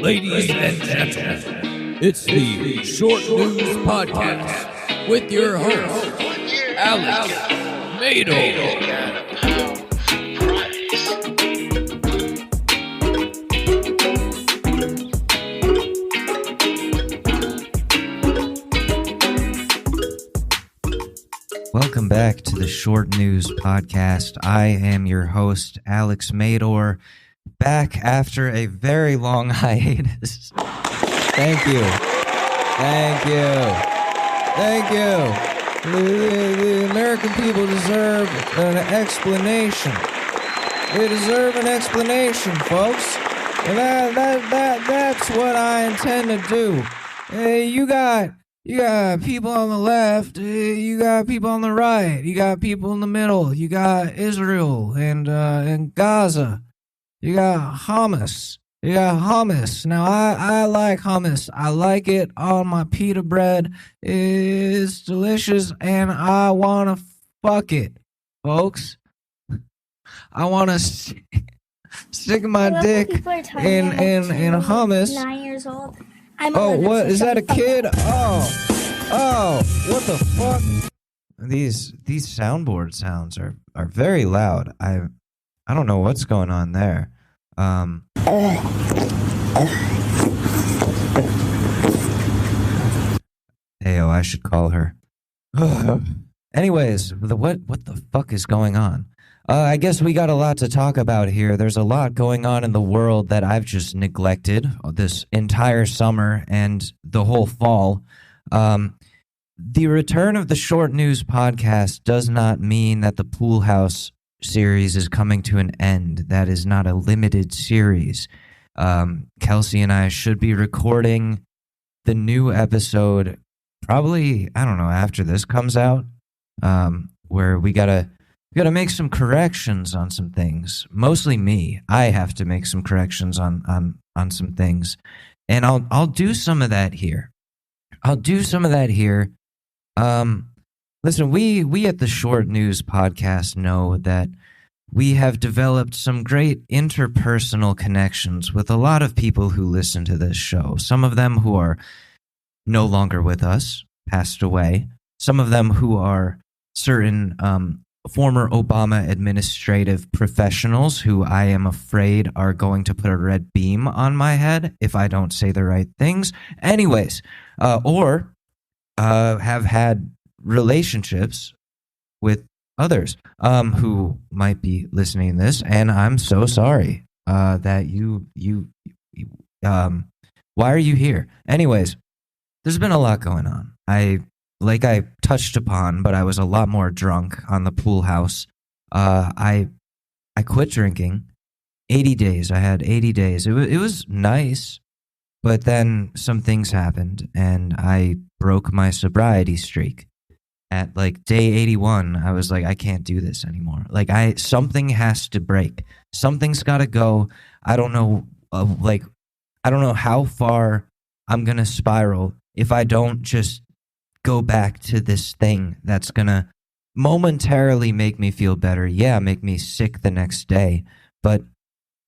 Ladies and gentlemen, it's the Short News Podcast with your host, Alex Mador. Welcome back to the Short News Podcast. I am your host, Alex Mador, back after a very long hiatus. Thank you. The American people deserve an explanation. They deserve an explanation, folks. And that's what I intend to do. You got people on the left, you got people on the right, you got people in the middle, you got Israel and Gaza, you got hummus. Now, I like hummus. I like it on my pita bread. It's delicious, and I want to fuck it, folks. I want to stick my dick in hummus. 9 years old. What is that? A kid? Oh, what the fuck? These soundboard sounds are very loud. I don't know what's going on there. I should call her. Anyways, what the fuck is going on? I guess we got a lot to talk about here. There's a lot going on in the world that I've just neglected this entire summer and the whole fall. The return of the Short News Podcast does not mean that the Pool House series is coming to an end. That is not a limited series. Kelsey and I should be recording the new episode probably, I don't know, after this comes out, where we gotta make some corrections on some things. Mostly me. I have to make some corrections on some things. And I'll do some of that here. Listen, we at the Short News Podcast know that we have developed some great interpersonal connections with a lot of people who listen to this show. Some of them who are no longer with us, passed away. Some of them who are certain former Obama administrative professionals who I am afraid are going to put a red beam on my head if I don't say the right things. Anyways, or have had relationships with others who might be listening to this, and I'm so sorry that you why are you here? Anyways, there's been a lot going on. I touched upon, but I was a lot more drunk on the Pool House. I quit drinking. 80 days. I had 80 days. It was nice, but then some things happened, and I broke my sobriety streak. At like day 81, I was like, I can't do this anymore. Something has to break. Something's got to go. I don't know, I don't know how far I'm going to spiral if I don't just go back to this thing that's going to momentarily make me feel better. Yeah, make me sick the next day. But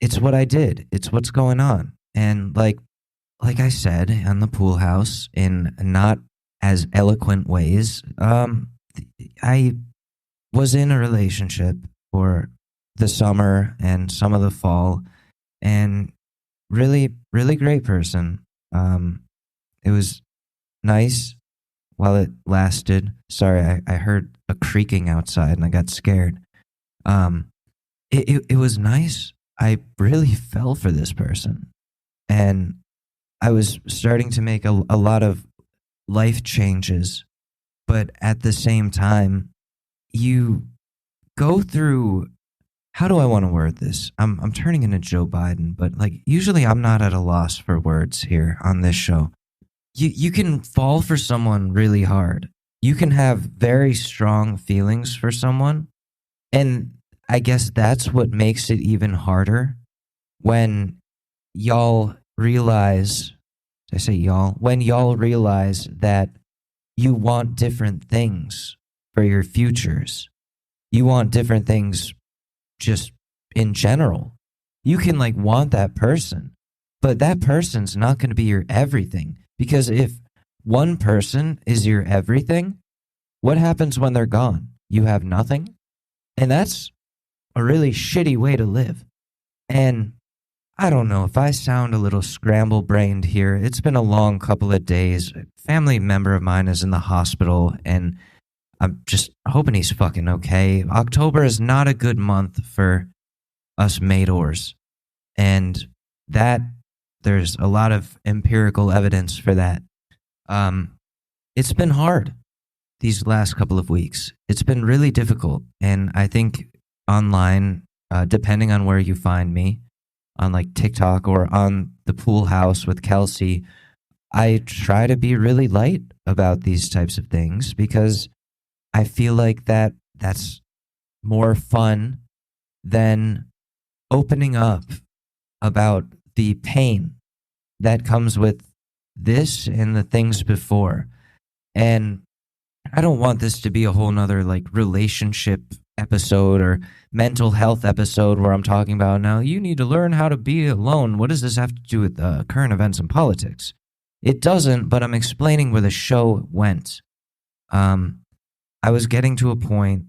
it's what I did. It's what's going on. And like I said on the Pool House, in not as eloquent ways, I was in a relationship for the summer and some of the fall, and really, really great person. It was nice while it lasted. Sorry, I heard a creaking outside and I got scared. It was nice. I really fell for this person, and I was starting to make a lot of life changes, but at the same time, you go through, how do I want to word this? I'm turning into Joe Biden, but usually I'm not at a loss for words here on this show. You can fall for someone really hard. You can have very strong feelings for someone, and I guess that's what makes it even harder when y'all realize, when y'all realize that you want different things for your futures. You want different things just in general. You can want that person, But that person's not going to be your everything. Because if one person is your everything, what happens when they're gone? You have nothing. And that's a really shitty way to live. And I don't know if I sound a little scramble brained here. It's been a long couple of days. A family member of mine is in the hospital, and I'm just hoping he's fucking okay. October is not a good month for us Madors. And that, there's a lot of empirical evidence for that. It's been hard these last couple of weeks. It's been really difficult. And I think online, depending on where you find me, on like TikTok or on the pool house with Kelsey, I try to be really light about these types of things because I feel like that's more fun than opening up about the pain that comes with this and the things before. And I don't want this to be a whole nother like relationship episode or mental health episode where I'm talking about now you need to learn how to be alone. What does this have to do with current events and politics? It doesn't, but I'm explaining where the show went. I was getting to a point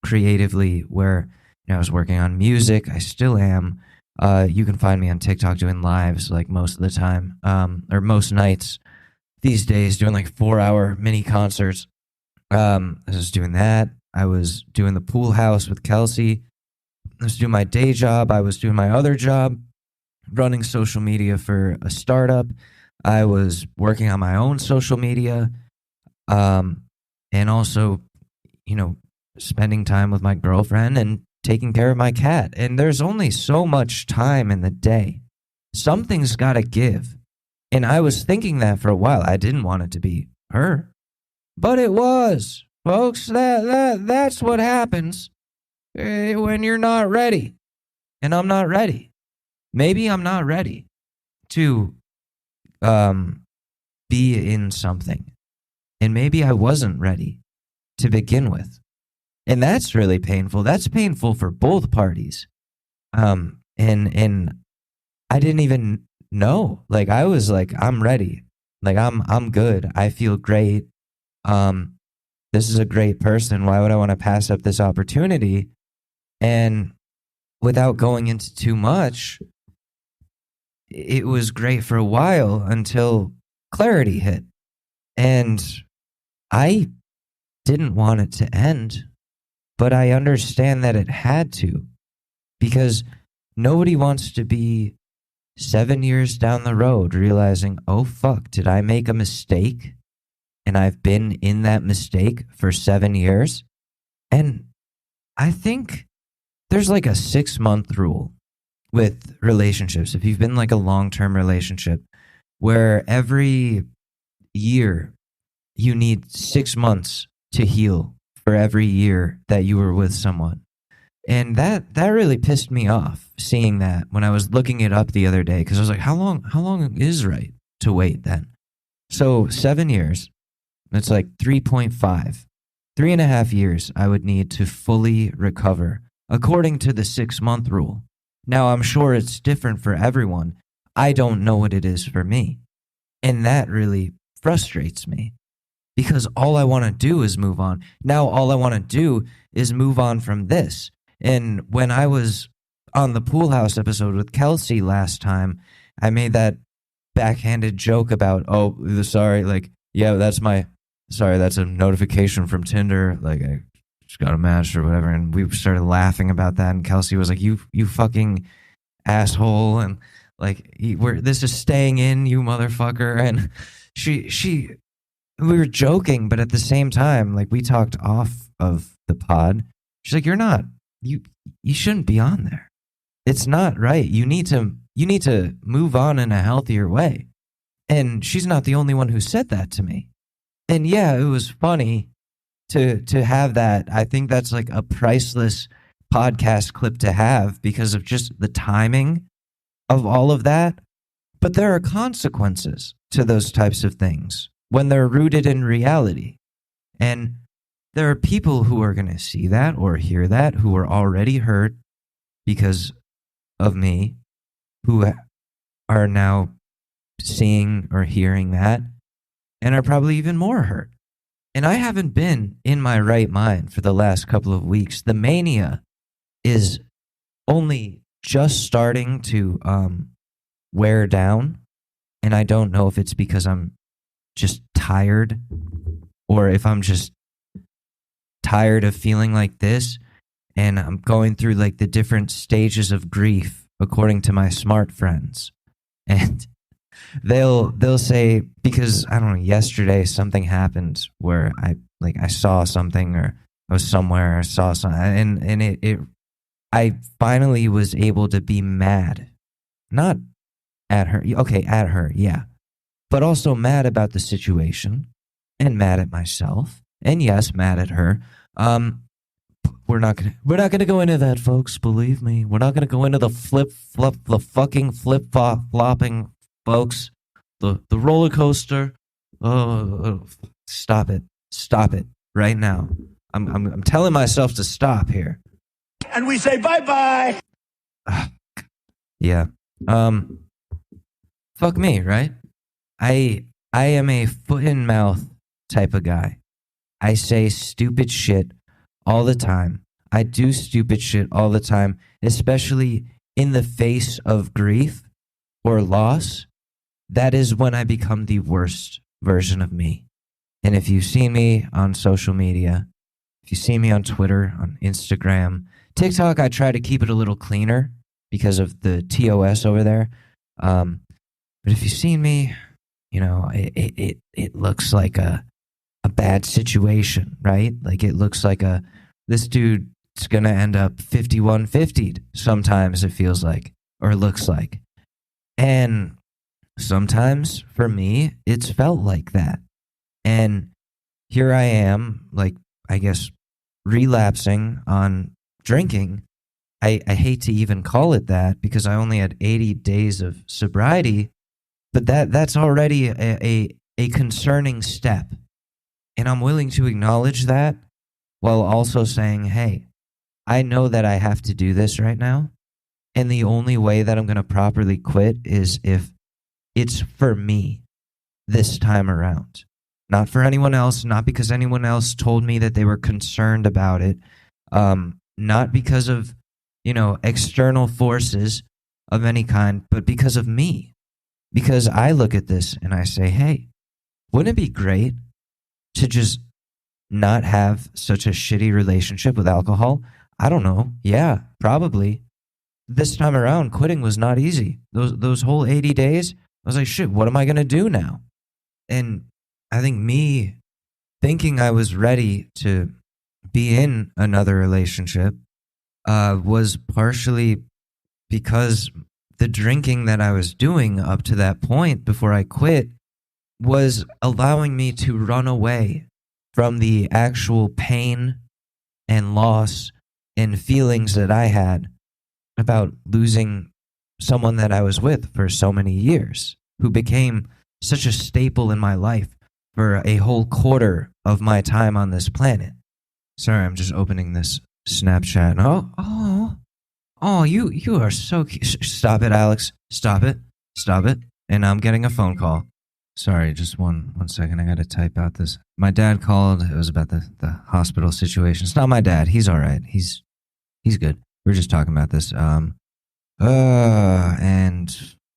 creatively where I was working on music. I still am. You can find me on TikTok doing lives like most of the time, or most nights these days, doing like 4-hour mini concerts. I was doing that. I was doing the pool house with Kelsey. I was doing my day job. I was doing my other job, running social media for a startup. I was working on my own social media, and also, spending time with my girlfriend and taking care of my cat. And there's only so much time in the day. Something's got to give. And I was thinking that for a while. I didn't want it to be her, but it was. Folks, that's what happens when you're not ready. And I'm not ready. Maybe I'm not ready to be in something. And maybe I wasn't ready to begin with. And that's really painful. That's painful for both parties. And I didn't even know. Like I was like, I'm ready. Like I'm good. I feel great. This is a great person. Why would I want to pass up this opportunity? And without going into too much, it was great for a while until clarity hit. And I didn't want it to end, but I understand that it had to, because nobody wants to be 7 years down the road realizing, oh fuck, did I make a mistake? And I've been in that mistake for 7 years. And I think there's like a 6-month rule with relationships. If you've been like a long-term relationship where every year you need 6 months to heal for every year that you were with someone. And that really pissed me off seeing that when I was looking it up the other day, because I was like, how long is right to wait then? So 7 years. It's like 3.5. 3.5 years I would need to fully recover, according to the 6-month rule. Now, I'm sure it's different for everyone. I don't know what it is for me. And that really frustrates me, because all I want to do is move on. Now, all I want to do is move on from this. And when I was on the pool house episode with Kelsey last time, I made that backhanded joke about, oh, sorry, like, yeah, that's a notification from Tinder. Like, I just got a match or whatever. And we started laughing about that. And Kelsey was like, you fucking asshole. And like, this is staying in, you motherfucker. And we were joking, but at the same time, like, we talked off of the pod. She's like, you shouldn't be on there. It's not right. You need to move on in a healthier way. And she's not the only one who said that to me. And yeah, it was funny to have that. I think that's like a priceless podcast clip to have because of just the timing of all of that. But there are consequences to those types of things when they're rooted in reality. And there are people who are going to see that or hear that who are already hurt because of me, who are now seeing or hearing that and are probably even more hurt. And I haven't been in my right mind for the last couple of weeks. The mania is only just starting to wear down. And I don't know if it's because I'm just tired or if I'm just tired of feeling like this. And I'm going through like the different stages of grief according to my smart friends. And they'll say, because I don't know, yesterday something happened where I saw something, or I was somewhere, I saw something, and I finally was able to be mad, not at her, okay, at her, yeah, but also mad about the situation, and mad at myself, and yes, mad at her. We're not gonna go into that, folks. Believe me, we're not gonna go into the fucking flip flopping, folks. The roller coaster. Oh, stop it right now. I'm telling myself to stop here. And we say bye-bye. Yeah. Fuck me, right? I am a foot in mouth type of guy. I say stupid shit all the time. I do stupid shit all the time, especially in the face of grief or loss. That is when I become the worst version of me. And if you see me on social media, if you see me on Twitter, on Instagram, TikTok, I try to keep it a little cleaner because of the TOS over there. But if you see me, you know, it looks like a bad situation, right? Like it looks like this dude's gonna end up 51-50'd sometimes, it feels like, or looks like. And sometimes for me, it's felt like that. And here I am, like, I guess, relapsing on drinking. I hate to even call it that because I only had 80 days of sobriety, but that's already a concerning step. And I'm willing to acknowledge that while also saying, hey, I know that I have to do this right now. And the only way that I'm going to properly quit is if it's for me this time around. Not for anyone else, not because anyone else told me that they were concerned about it. Not because of, you know, external forces of any kind, but because of me. Because I look at this and I say, hey, wouldn't it be great to just not have such a shitty relationship with alcohol? I don't know. Yeah, probably. This time around, quitting was not easy. Those whole 80 days, I was like, shit, what am I going to do now? And I think me thinking I was ready to be in another relationship was partially because the drinking that I was doing up to that point before I quit was allowing me to run away from the actual pain and loss and feelings that I had about losing someone that I was with for so many years, who became such a staple in my life for a whole quarter of my time on this planet. Sorry, I'm just opening this Snapchat. Oh, you are so cute. Stop it, Alex. Stop it. And I'm getting a phone call. Sorry, just one second. I got to type out this. My dad called. It was about the hospital situation. It's not my dad. He's all right. He's good. We were just talking about this. And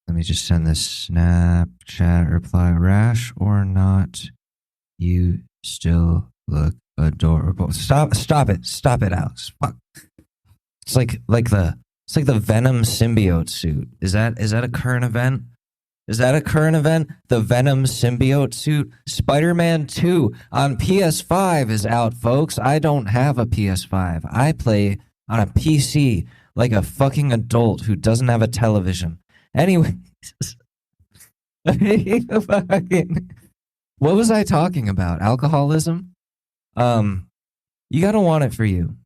let me just send this Snapchat reply. Rash or not, you still look adorable. Stop it, Alex. Fuck. It's like the Venom symbiote suit. Is that a current event? Is that a current event? The Venom symbiote suit? Spider-Man 2 on PS5 is out, folks. I don't have a PS5. I play on a PC like a fucking adult who doesn't have a television. Anyways. What was I talking about? Alcoholism? You gotta want it for you.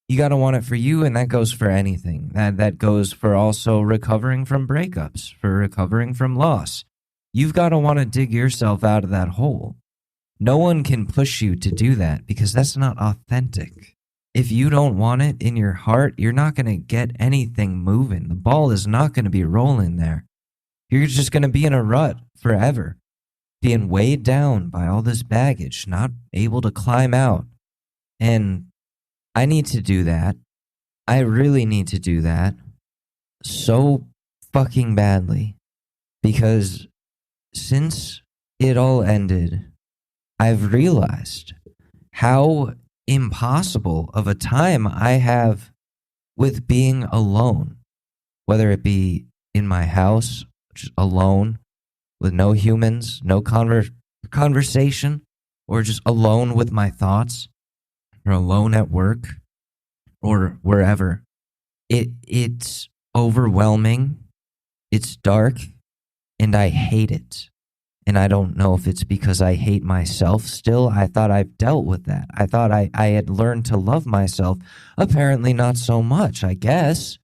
You gotta want it for you, and that goes for anything. That goes for also recovering from breakups, for recovering from loss. You've gotta want to dig yourself out of that hole. No one can push you to do that because that's not authentic. If you don't want it in your heart, you're not gonna get anything moving. The ball is not gonna be rolling there. You're just going to be in a rut forever, being weighed down by all this baggage, not able to climb out. And I need to do that. I really need to do that so fucking badly, because since it all ended, I've realized how impossible of a time I have with being alone, whether it be in my house, just alone with no humans, no conversation, or just alone with my thoughts, or alone at work, or wherever. It's overwhelming, it's dark, and I hate it. And I don't know if it's because I hate myself still. I thought I've dealt with that. I thought I had learned to love myself. Apparently not so much, I guess,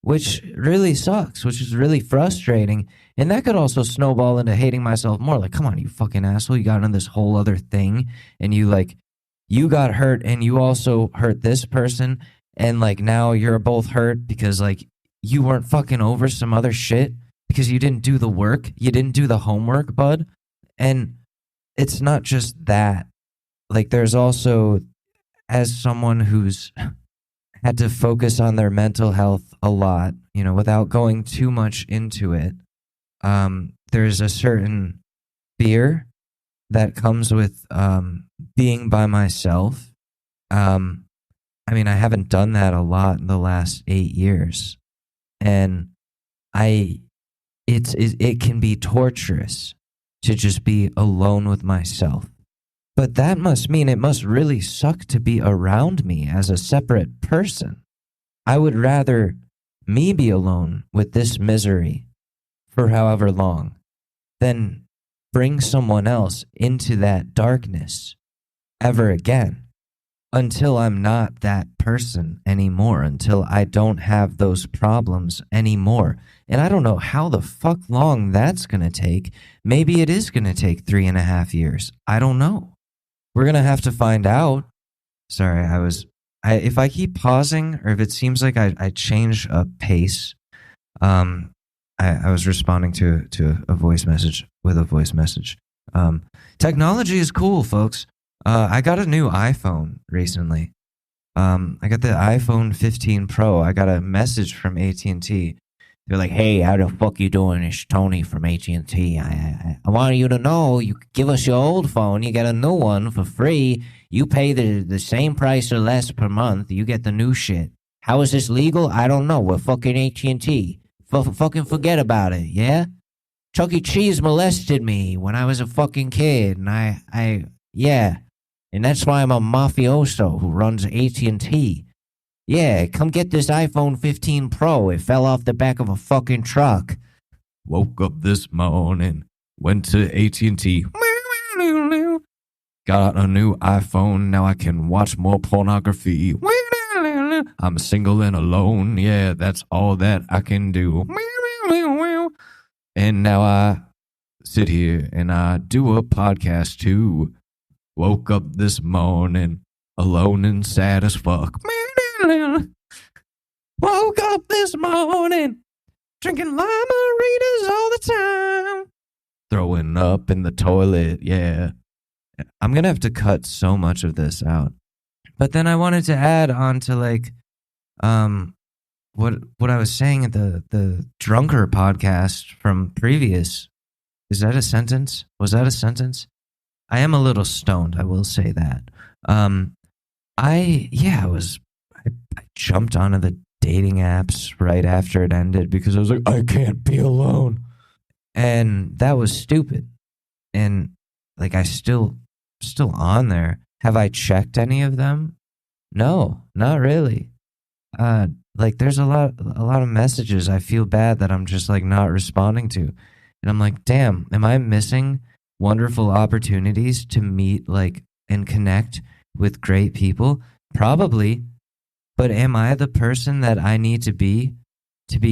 which really sucks, which is really frustrating. And that could also snowball into hating myself more. Like, come on, you fucking asshole. You got into this whole other thing, and you got hurt, and you also hurt this person. And like, now you're both hurt because like you weren't fucking over some other shit, because you didn't do the work. You didn't do the homework, bud. And it's not just that. Like, there's also, as someone who's had to focus on their mental health a lot, without going too much into it, there's a certain fear that comes with being by myself. I mean, I haven't done that a lot in the last 8 years. And it can be torturous to just be alone with myself. But that must mean it must really suck to be around me as a separate person. I would rather me be alone with this misery for however long than bring someone else into that darkness ever again, until I'm not that person anymore, until I don't have those problems anymore. And I don't know how the fuck long that's going to take. Maybe it is going to take 3.5 years. I don't know. We're going to have to find out. Sorry, if I keep pausing, or if it seems like I change a pace, I was responding to a voice message with a voice message. Technology is cool, folks. I got a new iPhone recently. I got the iPhone 15 Pro. I got a message from AT&T. They're like, "Hey, how the fuck you doing? It's Tony from AT&T. I want you to know, you give us your old phone, you get a new one for free. You pay the same price or less per month. You get the new shit. How is this legal? I don't know. We're fucking AT&T. Fucking forget about it, yeah? Chuck E. Cheese molested me when I was a fucking kid, and yeah. And that's why I'm a mafioso who runs AT&T. Yeah, come get this iPhone 15 Pro. It fell off the back of a fucking truck. Woke up this morning, went to AT&T. Got a new iPhone, now I can watch more pornography. I'm single and alone, yeah, that's all that I can do. And now I sit here and I do a podcast too. Woke up this morning, alone and sad as fuck. Woke up this morning, drinking margaritas all the time. Throwing up in the toilet, yeah. I'm going to have to cut so much of this out. But then I wanted to add on to like what I was saying at the Drunker podcast from previous. Is that a sentence? Was that a sentence? I am a little stoned, I will say that. I jumped onto the dating apps right after it ended because I was like, I can't be alone. And that was stupid. And like, I still on there. Have I checked any of them? No, not really. Like, there's a lot of messages I feel bad that I'm just like not responding to. And I'm like, damn, am I missing wonderful opportunities to meet like and connect with great people? Probably. But am I the person that I need to be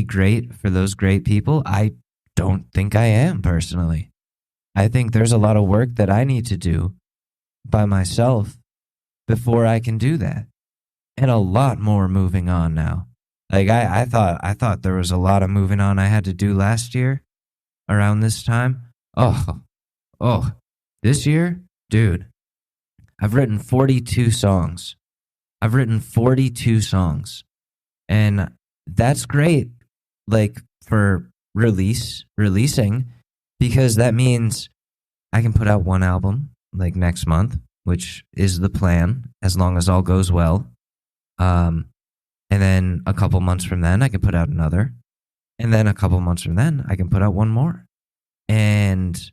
great for those great people? I don't think I am, personally. I think there's a lot of work that I need to do by myself before I can do that. And a lot more moving on now. Like I thought there was a lot of moving on I had to do last year. around this time. Oh, this year, dude, I've written 42 songs. I've written 42 songs. And that's great, like for releasing, because that means I can put out one album like next month, which is the plan as long as all goes well. And then a couple months from then, I can put out another. And then a couple months from then, I can put out one more. And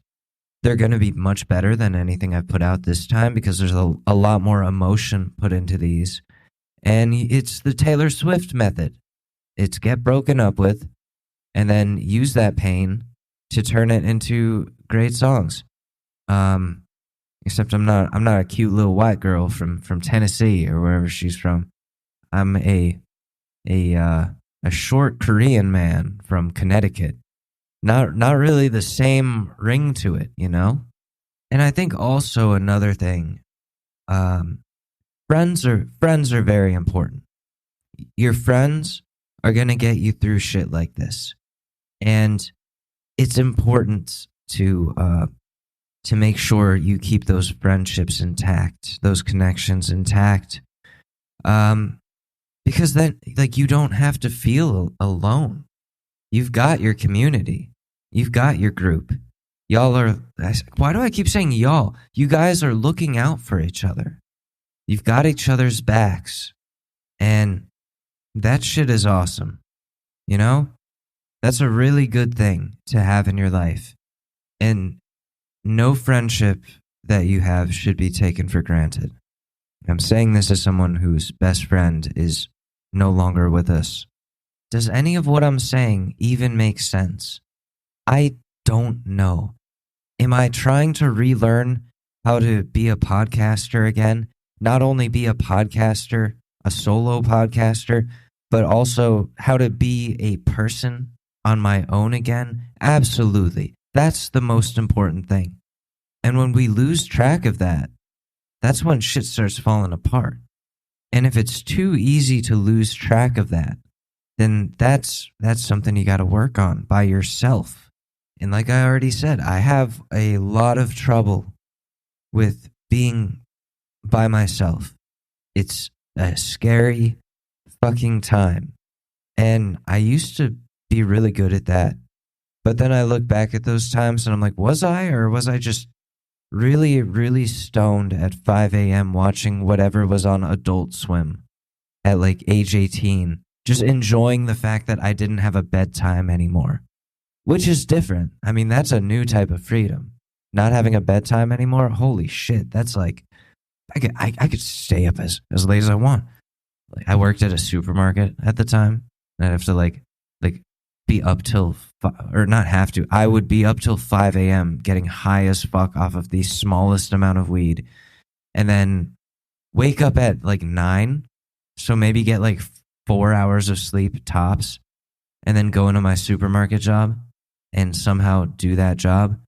they're going to be much better than anything I've put out this time because there's a lot more emotion put into these. And it's the Taylor Swift method. It's get broken up with and then use that pain to turn it into great songs. Except I'm not a cute little white girl from Tennessee or wherever she's from. I'm a short Korean man from Connecticut. Not really the same ring to it, you know? And I think also another thing, friends are very important. Your friends are going to get you through shit like this. And it's important to make sure you keep those friendships intact, those connections intact. Because then, like, you don't have to feel alone. You've got your community. You've got your group. Y'all are, why do I keep saying y'all? You guys are looking out for each other. You've got each other's backs. And that shit is awesome. You know? That's a really good thing to have in your life. And no friendship that you have should be taken for granted. I'm saying this as someone whose best friend is no longer with us. Does any of what I'm saying even make sense? I don't know. Am I trying to relearn how to be a podcaster again? Not only be a podcaster, a solo podcaster, but also how to be a person on my own again? Absolutely. That's the most important thing. And when we lose track of that, that's when shit starts falling apart. And if it's too easy to lose track of that, then that's something you got to work on by yourself. And like I already said, I have a lot of trouble with being by myself. It's a scary fucking time. And I used to be really good at that. But then I look back at those times and I'm like, was I? Or was I just really, really stoned at 5 a.m. watching whatever was on Adult Swim at like age 18, just enjoying the fact that I didn't have a bedtime anymore, which is different. I mean, that's a new type of freedom. Not having a bedtime anymore, holy shit, that's like, I could stay up as late as I want. Like, I worked at a supermarket at the time, and I'd have to like be up till, or not have to, I would be up till 5 a.m. getting high as fuck off of the smallest amount of weed, and then wake up at like 9, so maybe get like 4 hours of sleep tops, and then go into my supermarket job and somehow do that job.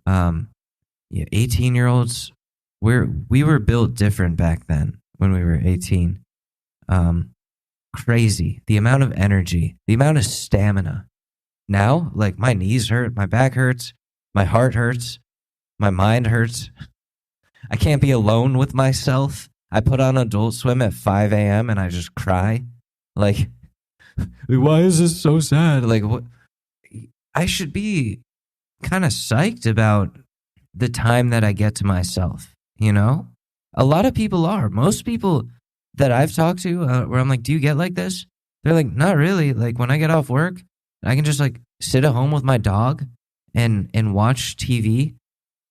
18-year-olds, we were built different back then when we were 18. Crazy. The amount of energy, the amount of stamina. Now, like, my knees hurt, my back hurts, my heart hurts, my mind hurts. I can't be alone with myself. I put on Adult Swim at 5 a.m. and I just cry. Like, why is this so sad? Like, what? I should be kind of psyched about the time that I get to myself, you know? A lot of people are. Most people that I've talked to, where I'm like, do you get like this? They're like, not really. Like, when I get off work, I can just like sit at home with my dog and watch TV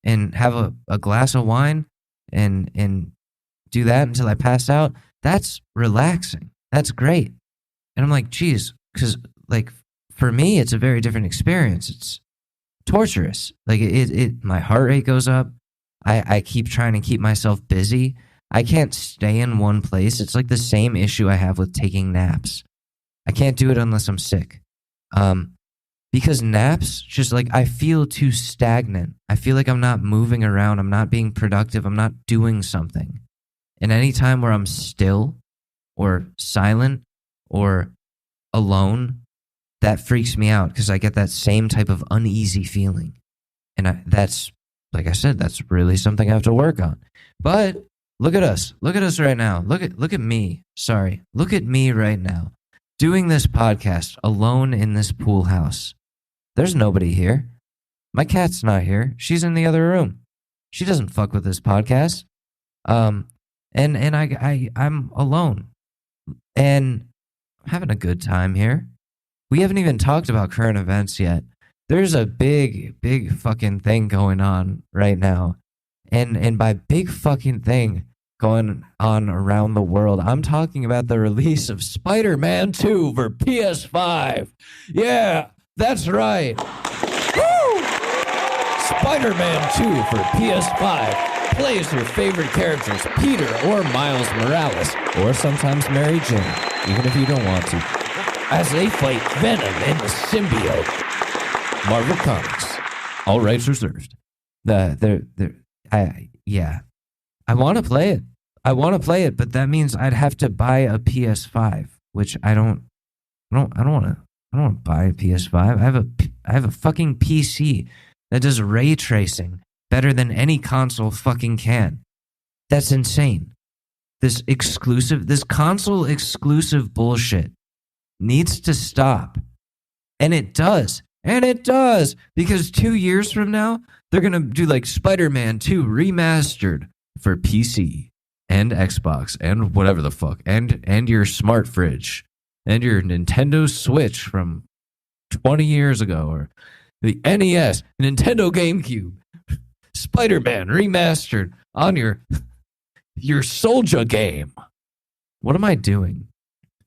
and have a glass of wine and do that until I pass out. That's relaxing. That's great. And I'm like, geez, because like for me, it's a very different experience. It's torturous. Like my heart rate goes up. I keep trying to keep myself busy. I can't stay in one place. It's like the same issue I have with taking naps. I can't do it unless I'm sick. Because naps, just like, I feel too stagnant. I feel like I'm not moving around. I'm not being productive. I'm not doing something. And any time where I'm still or silent or alone that freaks me out because I get that same type of uneasy feeling. And that's, like I said, that's really something I have to work on. But look at us. Look at us right now. Look at me. Sorry. Look at me right now doing this podcast alone in this pool house. There's nobody here. My cat's not here. She's in the other room. She doesn't fuck with this podcast. And I'm alone. And I'm having a good time here. We haven't even talked about current events yet. There's a big fucking thing going on right now. And by big fucking thing going on around the world, I'm talking about the release of Spider-Man 2 for PS5. Yeah, that's right. Woo! Spider-Man 2 for PS5. Play as your favorite characters, Peter or Miles Morales, or sometimes Mary Jane, even if you don't want to, as they fight Venom and the symbiote. Marvel Comics. All rights reserved. I want to play it. But that means I'd have to buy a PS5, which I don't want to buy a PS5. I have a fucking PC that does ray tracing better than any console fucking can. That's insane. This console exclusive bullshit needs to stop. And it does. Because 2 years from now, they're going to do like Spider-Man 2 remastered for PC and Xbox and whatever the fuck. And your smart fridge. And your Nintendo Switch from 20 years ago. Or the NES, Nintendo GameCube. Spider-Man remastered on your Soldier game. What am I doing?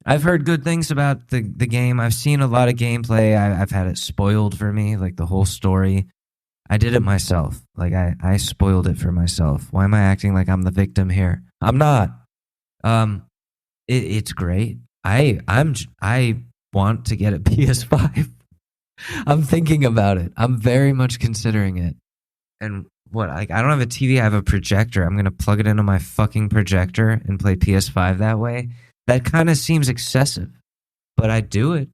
I've heard good things about the game. I've seen a lot of gameplay. I've had it spoiled for me, like the whole story. I did it myself. Like I spoiled it for myself. Why am I acting like I'm the victim here? I'm not. It's great. I want to get a PS5. I'm thinking about it. I'm very much considering it. And what? I don't have a TV. I have a projector. I'm gonna plug it into my fucking projector and play PS5 that way. That kind of seems excessive, but I'd do it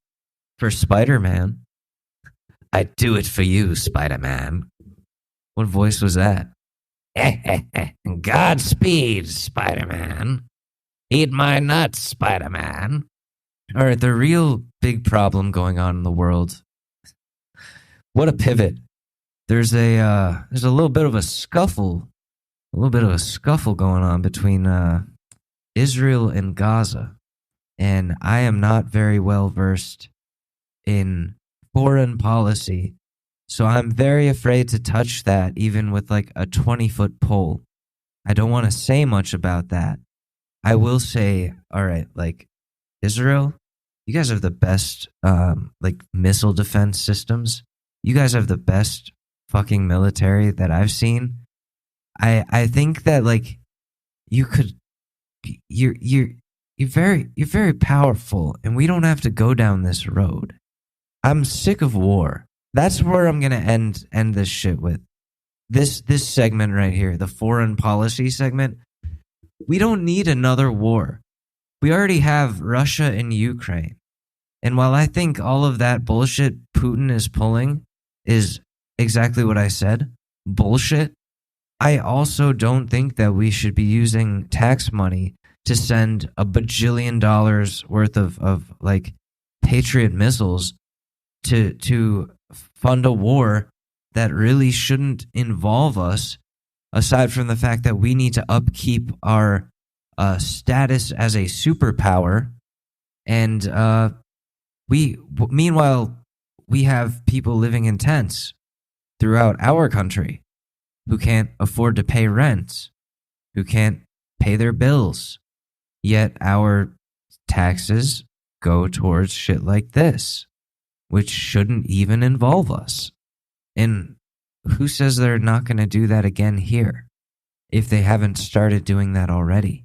for Spider-Man. I'd do it for you, Spider-Man. What voice was that? Godspeed, Spider-Man. Eat my nuts, Spider-Man. All right, the real big problem going on in the world. What a pivot. There's a little bit of a scuffle going on between Israel and Gaza, and I am not very well versed in foreign policy, so I'm very afraid to touch that even with like a 20-foot pole. I don't want to say much about that. I will say, all right, like Israel, you guys have the best like missile defense systems. You guys have the best fucking military that I've seen. I think that like you're very powerful, and we don't have to go down this road. I'm sick of war. That's where I'm gonna end this shit with. This segment right here, the foreign policy segment. We don't need another war. We already have Russia and Ukraine. And while I think all of that bullshit Putin is pulling is exactly what I said, bullshit, I also don't think that we should be using tax money to send $1 bajillion worth of like Patriot missiles to fund a war that really shouldn't involve us, aside from the fact that we need to upkeep our status as a superpower. And meanwhile, we have people living in tents throughout our country who can't afford to pay rent, who can't pay their bills. Yet our taxes go towards shit like this, which shouldn't even involve us. And who says they're not going to do that again here if they haven't started doing that already?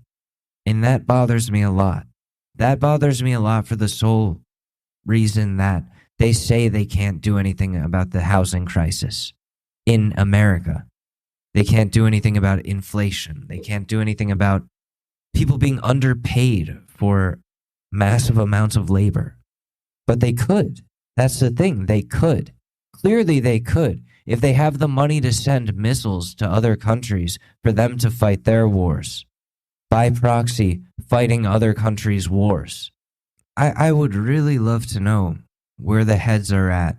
And that bothers me a lot. That bothers me a lot for the sole reason that they say they can't do anything about the housing crisis in America. They can't do anything about inflation. They can't do anything about people being underpaid for massive amounts of labor. But they could. That's the thing. They could. Clearly, they could. If they have the money to send missiles to other countries for them to fight their wars, by proxy, fighting other countries' wars. I would really love to know where the heads are at.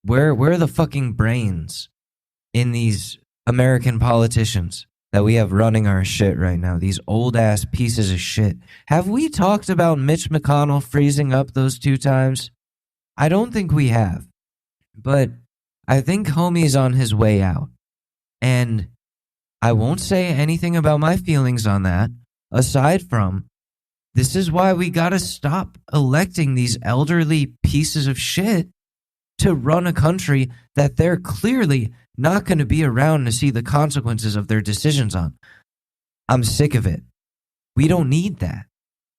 Where are the fucking brains in these American politicians that we have running our shit right now? These old ass pieces of shit. Have we talked about Mitch McConnell freezing up those 2 times? I don't think we have. But I think homie's on his way out. And I won't say anything about my feelings on that, aside from this is why we gotta stop electing these elderly pieces of shit to run a country that they're clearly not going to be around to see the consequences of their decisions on. I'm sick of it. We don't need that.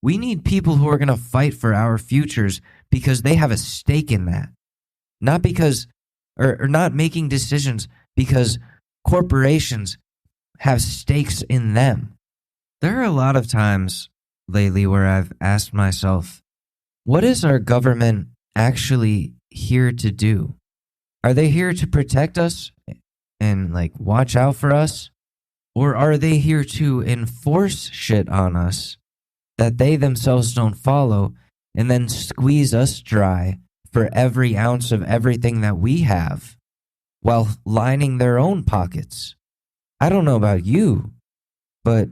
We need people who are going to fight for our futures because they have a stake in that. Not because, or not making decisions because corporations have stakes in them. There are a lot of times lately where I've asked myself, what is our government actually here to do? Are they here to protect us and like watch out for us? Or are they here to enforce shit on us that they themselves don't follow and then squeeze us dry for every ounce of everything that we have while lining their own pockets? I don't know about you, but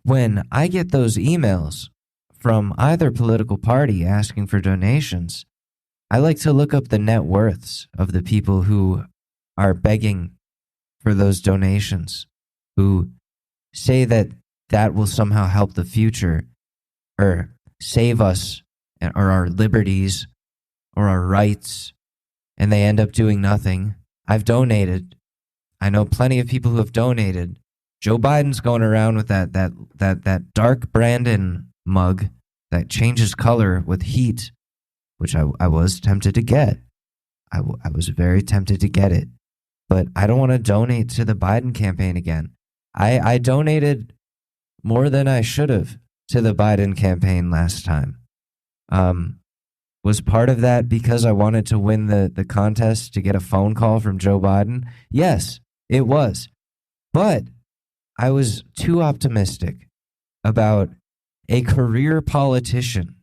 when I get those emails from either political party asking for donations, I like to look up the net worths of the people who are begging for those donations, who say that that will somehow help the future or save us or our liberties or our rights, and they end up doing nothing. I've donated. I know plenty of people who have donated. Joe Biden's going around with that dark Brandon mug that changes color with heat, which I was tempted to get. I was very tempted to get it, but I don't want to donate to the Biden campaign again. I donated more than I should have to the Biden campaign last time. Was part of that because I wanted to win the contest to get a phone call from Joe Biden? Yes, it was. But I was too optimistic about a career politician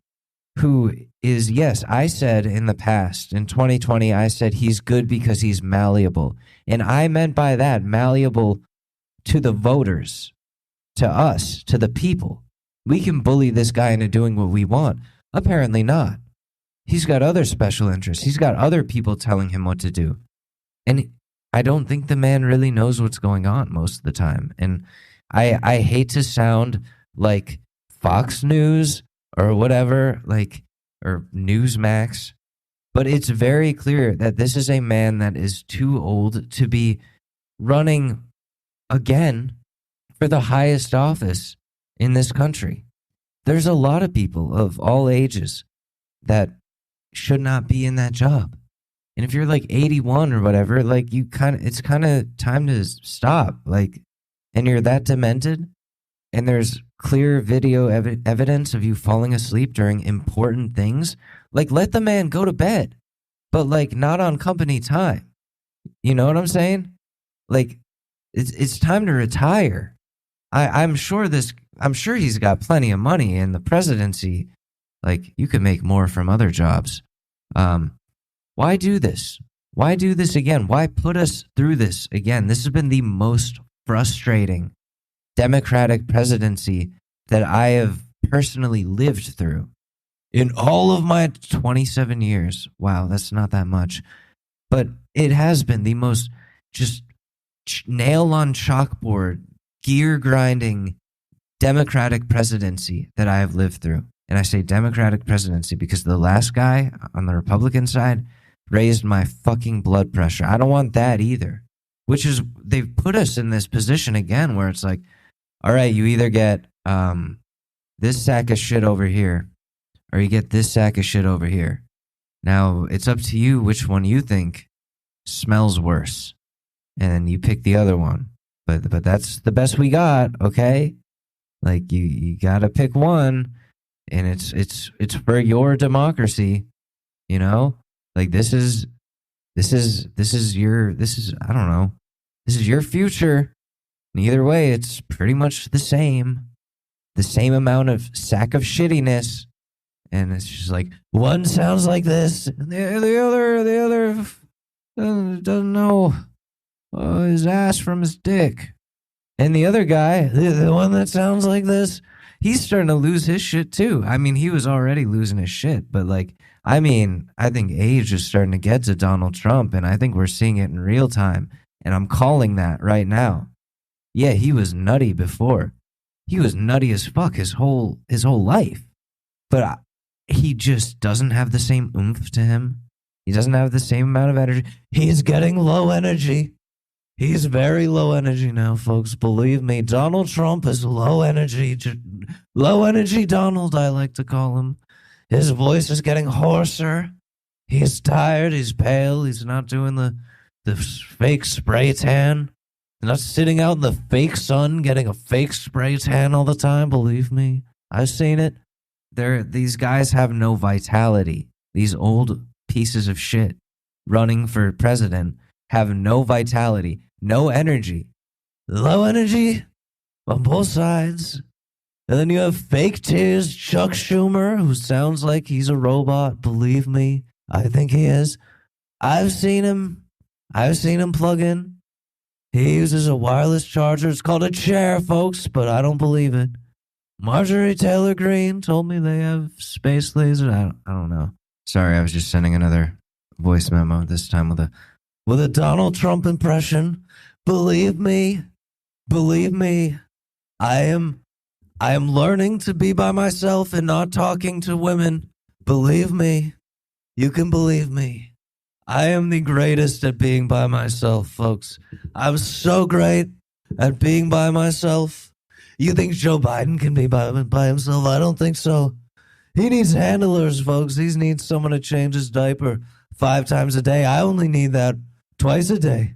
who is, yes, I said in the past, in 2020, I said he's good because he's malleable. And I meant by that malleable to the voters, to us, to the people. We can bully this guy into doing what we want. Apparently not. He's got other special interests. He's got other people telling him what to do. And I don't think the man really knows what's going on most of the time. And I hate to sound like Fox News or whatever, like, or Newsmax, but it's very clear that this is a man that is too old to be running again for the highest office in this country. There's a lot of people of all ages that should not be in that job. And if you're like 81 or whatever, like it's kind of time to stop. Like, and you're that demented, and there's clear video evidence of you falling asleep during important things. Like, let the man go to bed, but like not on company time. You know what I'm saying? Like, it's time to retire. I'm sure he's got plenty of money in the presidency. Like, you could make more from other jobs. Why do this? Why do this again? Why put us through this again? This has been the most frustrating Democratic presidency that I have personally lived through in all of my 27 years. Wow, that's not that much. But it has been the most just nail on chalkboard, gear grinding Democratic presidency that I have lived through. And I say Democratic presidency because the last guy on the Republican side raised my fucking blood pressure. I don't want that either. Which is, they've put us in this position again where it's like, all right, you either get this sack of shit over here, or you get this sack of shit over here. Now, it's up to you which one you think smells worse. And you pick the other one. But that's the best we got, okay? Like, you gotta pick one. And it's for your democracy, you know? Like this is your I don't know. This is your future. And either way, it's pretty much the same. The same amount of sack of shittiness. And it's just like one sounds like this, and the other doesn't know his ass from his dick. And the other guy, the one that sounds like this, he's starting to lose his shit too. I mean, he was already losing his shit, but like, I mean, I think age is starting to get to Donald Trump, and I think we're seeing it in real time. And I'm calling that right now. Yeah, he was nutty before. He was nutty as fuck his whole life. But he just doesn't have the same oomph to him. He doesn't have the same amount of energy. He's getting low energy. He's very low energy now, folks. Believe me, Donald Trump is low energy. Low energy Donald, I like to call him. His voice is getting hoarser. He's tired. He's pale. He's not doing the fake spray tan. He's not sitting out in the fake sun getting a fake spray tan all the time. Believe me, I've seen it. These guys have no vitality. These old pieces of shit running for president have no vitality, no energy. Low energy on both sides. And then you have fake tears, Chuck Schumer, who sounds like he's a robot. Believe me, I think he is. I've seen him plug in. He uses a wireless charger. It's called a chair, folks, but I don't believe it. Marjorie Taylor Greene told me they have space lasers. I don't know. Sorry, I was just sending another voice memo, this time with a Donald Trump impression. Believe me, I am learning to be by myself and not talking to women. Believe me, you can believe me. I am the greatest at being by myself, folks. I'm so great at being by myself. You think Joe Biden can be by himself? I don't think so. He needs handlers, folks. He needs someone to change his diaper 5 times a day. I only need that twice a day.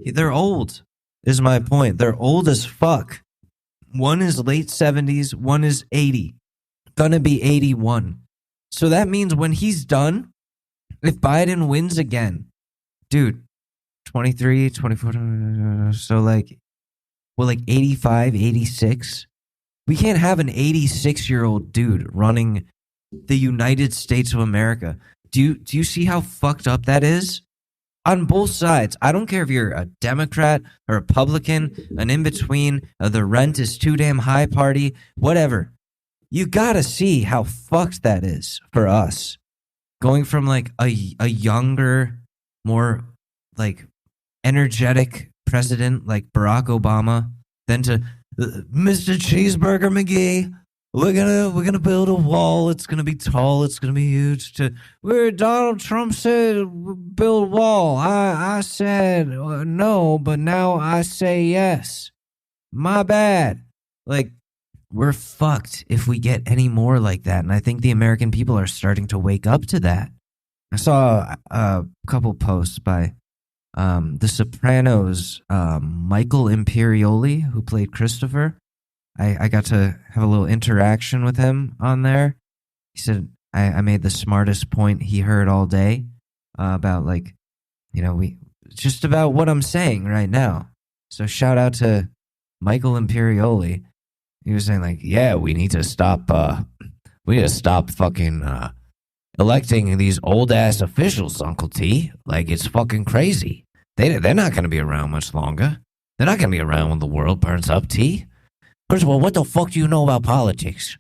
They're old, is my point. They're old as fuck. One is late 70s, one is 80. Gonna be 81. So that means when he's done, if Biden wins again, dude, 23, 24, so like 85, 86. We can't have an 86-year-old dude running the United States of America. Do you see how fucked up that is? On both sides. I don't care if you're a Democrat, a Republican, an in-between, the rent is too damn high party, whatever. You gotta see how fucked that is for us. Going from like a younger, more like energetic president like Barack Obama, then to Mr. Cheeseburger McGee, we're gonna build a wall. It's gonna be tall. It's gonna be huge. To where Donald Trump said build a wall. I said no, but now I say yes. My bad. Like, we're fucked if we get any more like that, and I think the American people are starting to wake up to that. I saw a couple posts by The Sopranos, Michael Imperioli, who played Christopher. I got to have a little interaction with him on there. He said I made the smartest point he heard all day about, like, just about what I'm saying right now. So shout out to Michael Imperioli. He was saying, like, yeah, we need to stop fucking electing these old ass officials, Uncle T. Like, it's fucking crazy. They're not going to be around much longer. They're not going to be around when the world burns up, T. First of all, what the fuck do you know about politics?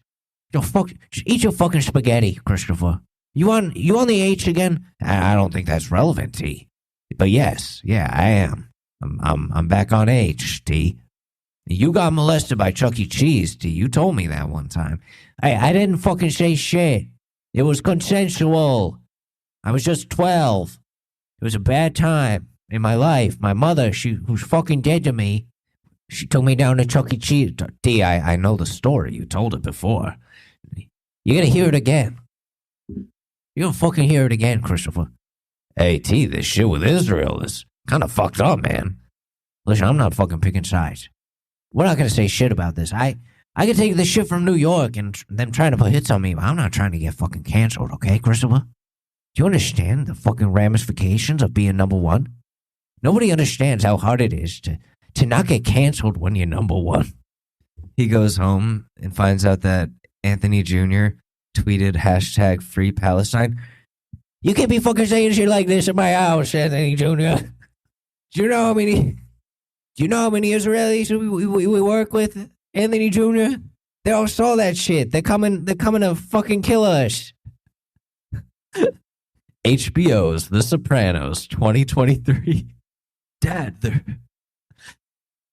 Eat your fucking spaghetti, Christopher. You on the H again? I don't think that's relevant, T. But yes, yeah, I am. I'm back on H, T. You got molested by Chuck E. Cheese, T. You told me that one time. I didn't fucking say shit. It was consensual. I was just 12. It was a bad time in my life. My mother, who's fucking dead to me, she took me down to Chuck E. Cheese. T, I know the story. You told it before. You're gonna hear it again. You're gonna fucking hear it again, Christopher. Hey, T, this shit with Israel is kind of fucked up, man. Listen, I'm not fucking picking sides. We're not gonna say shit about this. I can take this shit from New York and them trying to put hits on me, but I'm not trying to get fucking canceled, okay, Christopher? Do you understand the fucking ramifications of being number one? Nobody understands how hard it is to not get canceled when you're number one. He goes home and finds out that Anthony Jr. tweeted hashtag Free Palestine. You can't be fucking saying shit like this in my house, Anthony Jr. Do you know how many Israelis we work with, Anthony Jr.? They all saw that shit. They're coming to fucking kill us. HBO's The Sopranos 2023. Dad,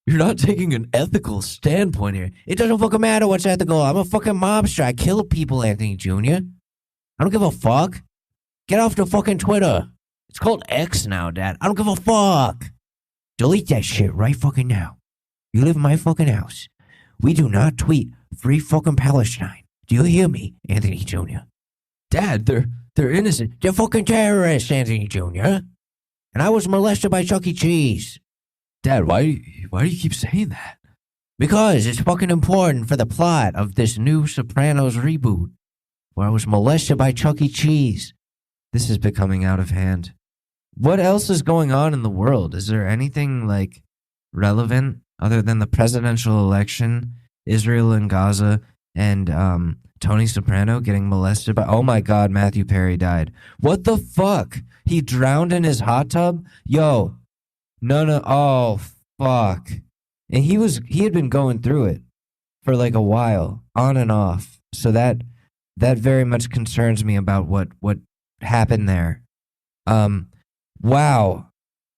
you're not taking an ethical standpoint here. It doesn't fucking matter what's ethical. I'm a fucking mobster. I kill people, Anthony Jr. I don't give a fuck. Get off the fucking Twitter. It's called X now, Dad. I don't give a fuck. Delete that shit right fucking now. You live in my fucking house. We do not tweet Free fucking Palestine. Do you hear me, Anthony Jr.? Dad, they're innocent. They're fucking terrorists, Anthony Jr. And I was molested by Chuck E. Cheese. Dad, why do you keep saying that? Because it's fucking important for the plot of this new Sopranos reboot, where I was molested by Chuck E. Cheese. This is becoming out of hand. What else is going on in the world? Is there anything like relevant other than the presidential election, Israel and Gaza, and Tony Soprano getting molested by... Oh my God, Matthew Perry died. What the fuck? He drowned in his hot tub? Yo, no, oh fuck. And he had been going through it for like a while, on and off. So that very much concerns me about what happened there. Wow.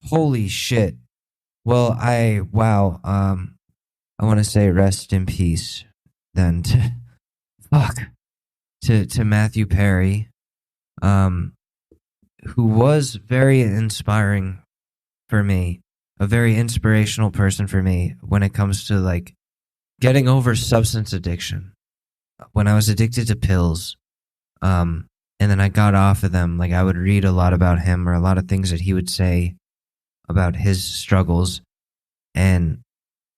Holy shit. Well, I want to say rest in peace then to Matthew Perry, who was very inspiring for me, a very inspirational person for me when it comes to like getting over substance addiction. When I was addicted to pills, and then I got off of them, like I would read a lot about him or a lot of things that he would say about his struggles, and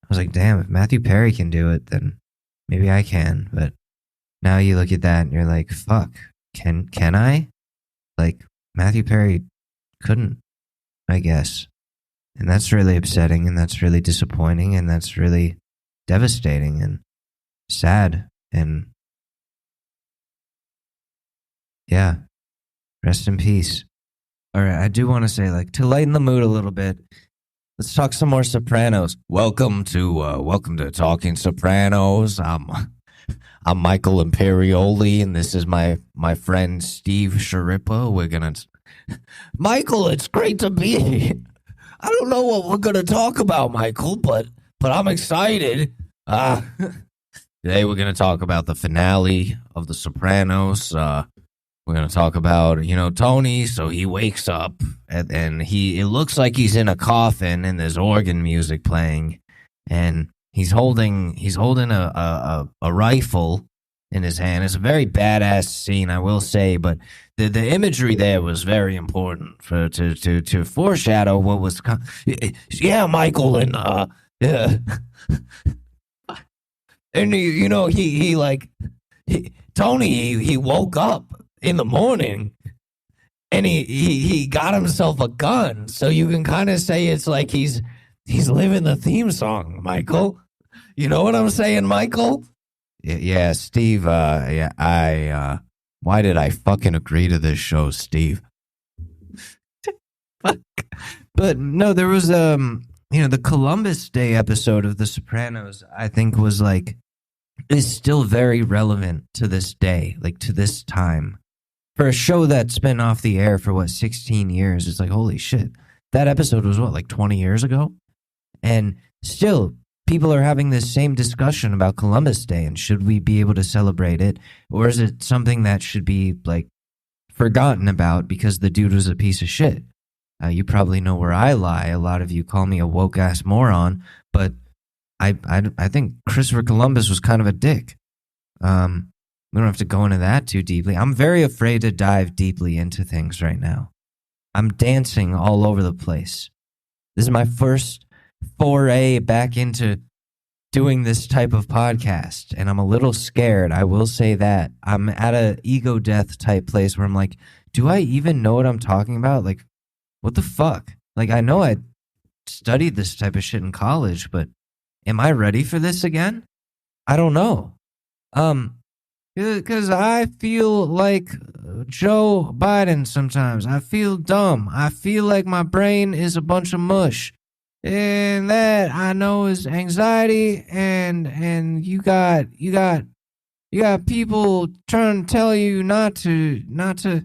I was like, damn, if Matthew Perry can do it, then maybe I can. But now you look at that and you're like, fuck, can I? Like, Matthew Perry couldn't, I guess. And that's really upsetting, and that's really disappointing, and that's really devastating and sad. And yeah, rest in peace. All right, I do want to say, like, to lighten the mood a little bit, let's talk some more Sopranos. Welcome to Talking Sopranos. I'm Michael Imperioli, and this is my friend Steve Sharippa. Michael, it's great to be here. I don't know what we're gonna talk about, Michael, but I'm excited. Today we're gonna talk about the finale of The Sopranos. We're gonna talk about, Tony. So he wakes up and it looks like he's in a coffin, and there's organ music playing, and he's holding a rifle in his hand. It's a very badass scene, I will say, but the imagery there was very important to foreshadow what was. Yeah, Michael, and yeah, and Tony woke up in the morning, and he got himself a gun, so you can kind of say it's like he's living the theme song, Michael. You know what I'm saying, Michael? Yeah, Steve. Why did I fucking agree to this show, Steve? Fuck. But no, there was the Columbus Day episode of The Sopranos, I think is still very relevant to this day, like to this time. For a show that's been off the air for 16 years, it's like, holy shit. That episode was 20 years ago? And still, people are having this same discussion about Columbus Day, and should we be able to celebrate it? Or is it something that should be, forgotten about because the dude was a piece of shit? You probably know where I lie. A lot of you call me a woke-ass moron, but I think Christopher Columbus was kind of a dick. We don't have to go into that too deeply. I'm very afraid to dive deeply into things right now. I'm dancing all over the place. This is my first foray back into doing this type of podcast, and I'm a little scared. I will say that. I'm at a ego death type place where I'm like, do I even know what I'm talking about? Like, what the fuck? Like, I know I studied this type of shit in college, but am I ready for this again? I don't know. Because I feel like Joe Biden sometimes. I feel dumb. I feel like my brain is a bunch of mush. And that I know is anxiety, and you got people trying to tell you not to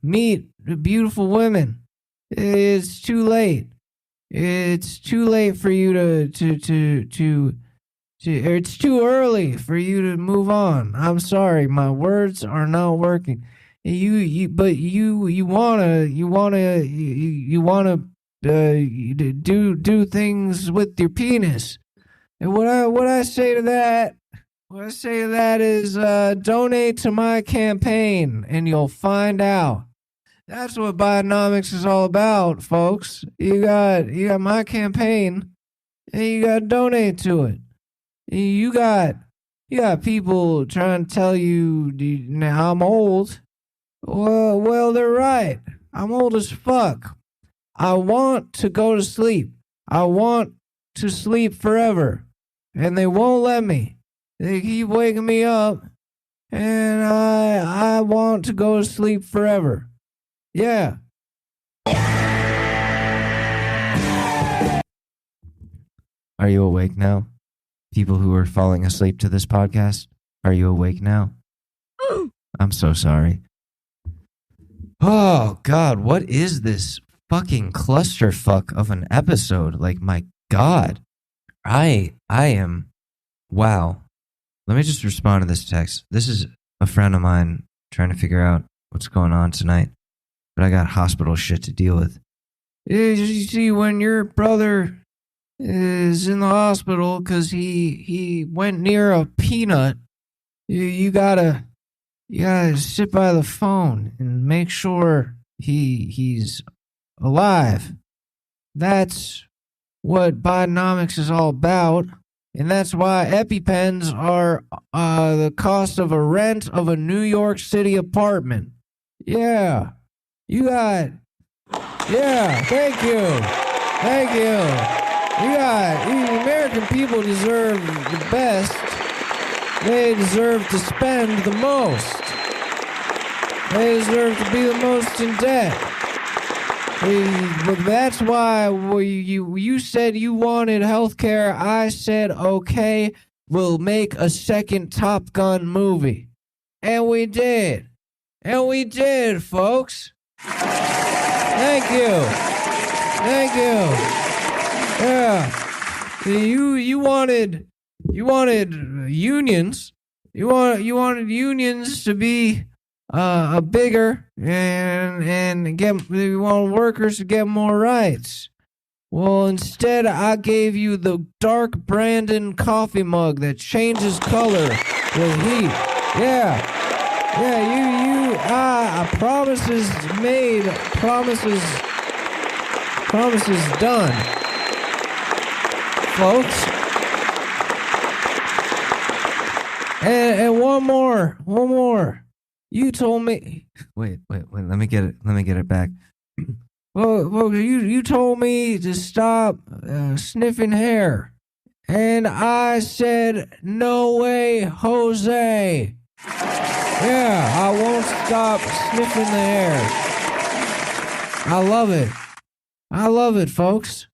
meet beautiful women. It's too late. It's too late for you to it's too early for you to move on. I'm sorry, my words are not working. But you wanna do things with your penis. And what I say to that, is donate to my campaign, and you'll find out. That's what Bidenomics is all about, folks. You got my campaign, and you got to donate to it. You got people trying to tell you now I'm old. Well, they're right. I'm old as fuck. I want to go to sleep. I want to sleep forever, and they won't let me. They keep waking me up, and I want to go to sleep forever. Yeah. Are you awake now? People who are falling asleep to this podcast, are you awake now? I'm so sorry. Oh, God, what is this fucking clusterfuck of an episode? Like, my God. I am... Wow. Let me just respond to this text. This is a friend of mine trying to figure out what's going on tonight, but I got hospital shit to deal with. You see, when your brother is in the hospital because he went near a peanut, you gotta sit by the phone and make sure he's alive. That's what Bidenomics is all about, and that's why EpiPens are the cost of a rent of a New York City apartment. Yeah, thank you. The American people deserve the best. They deserve to spend the most. They deserve to be the most in debt. That's why you said you wanted health care. I said, okay, we'll make a second Top Gun movie. And we did. Folks. Thank you. Yeah, you wanted unions. You wanted unions to be bigger and you want workers to get more rights. Well, instead, I gave you the dark Brandon coffee mug that changes color with heat. Yeah. Promises made, promises done, folks. And one more. You told me. Wait. Let me get it back. Well, you told me to stop sniffing hair, and I said, "No way, Jose." Yeah, I won't stop sniffing the hair. I love it, folks.